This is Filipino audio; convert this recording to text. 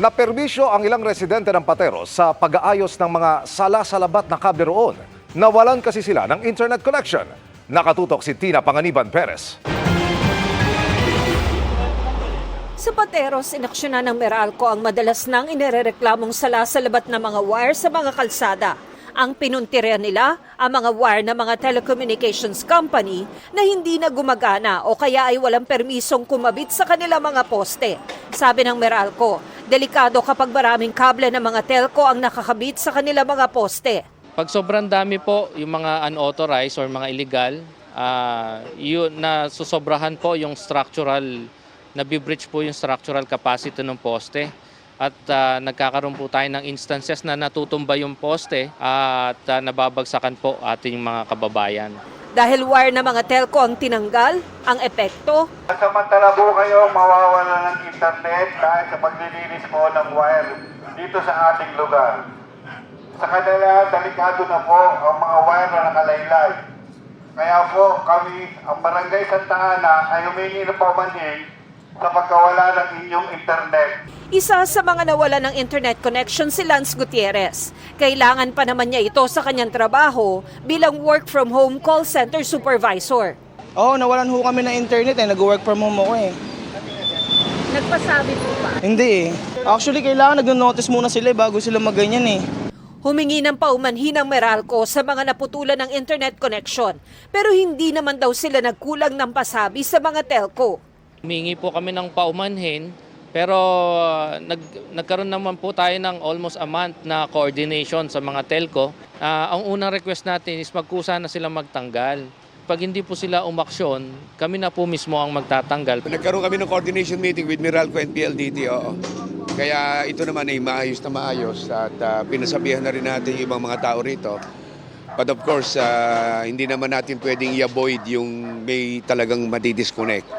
Naperbisyo ang ilang residente ng Pateros sa pag-aayos ng mga sala-salabat na kable roon. Nawalan kasi sila ng internet connection. Nakatutok si Tina Panganiban Perez. Sa Pateros, inaksyonan ng Meralco ang madalas nang inirereklamong sala-salabat na mga wire sa mga kalsada. Ang pinuntirya nila ang mga wire ng mga telecommunications company na hindi na gumagana o kaya ay walang permisong kumabit sa kanilang mga poste. Sabi ng Meralco, delikado kapag maraming kable ng mga telco ang nakakabit sa kanilang mga poste. Pag sobrang dami po yung mga unauthorized or mga illegal, yun na susobrahan po yung structural, nabibreach po yung structural capacity ng poste. At nagkakaroon po tayo ng instances na natutumba yung poste at nababagsakan po ating mga kababayan. Dahil wire na mga telco ang tinanggal, ang epekto, Samantala po kayo mawawala ng internet dahil sa paglilinis po ng wire dito sa ating lugar. Sa kanila, delikado na po ang mga wire na nakalaylay. Kaya po kami, ang Barangay Santa Ana, ay humingi ng paumanhin sa pagkawala ng inyong internet. isa sa mga nawala ng internet connection si Lance Gutierrez. Kailangan pa naman niya ito sa kanyang trabaho bilang work-from-home call center supervisor. Oo, nawalan ho kami ng internet nag-work from home ako Nagpasabi po ba? Hindi Actually, kailangan nag-notice muna sila bago sila magganyan Humingi ng paumanhin ng Meralco sa mga naputulan ng internet connection. Pero hindi naman daw sila nagkulang ng pasabi sa mga telco. Humingi po kami ng paumanhin, pero nagkaroon naman po tayo ng almost a month na coordination sa mga telco. Ang unang request natin is magkusa na sila magtanggal. Pag hindi po sila umaksyon, kami na po mismo ang magtatanggal. Nagkaroon kami ng coordination meeting with Meralco and PLDT. Kaya ito naman ay maayos at pinasabihan na rin natin yung ibang mga tao rito. But of course, hindi naman natin pwedeng i-avoid yung may talagang madidisconnect.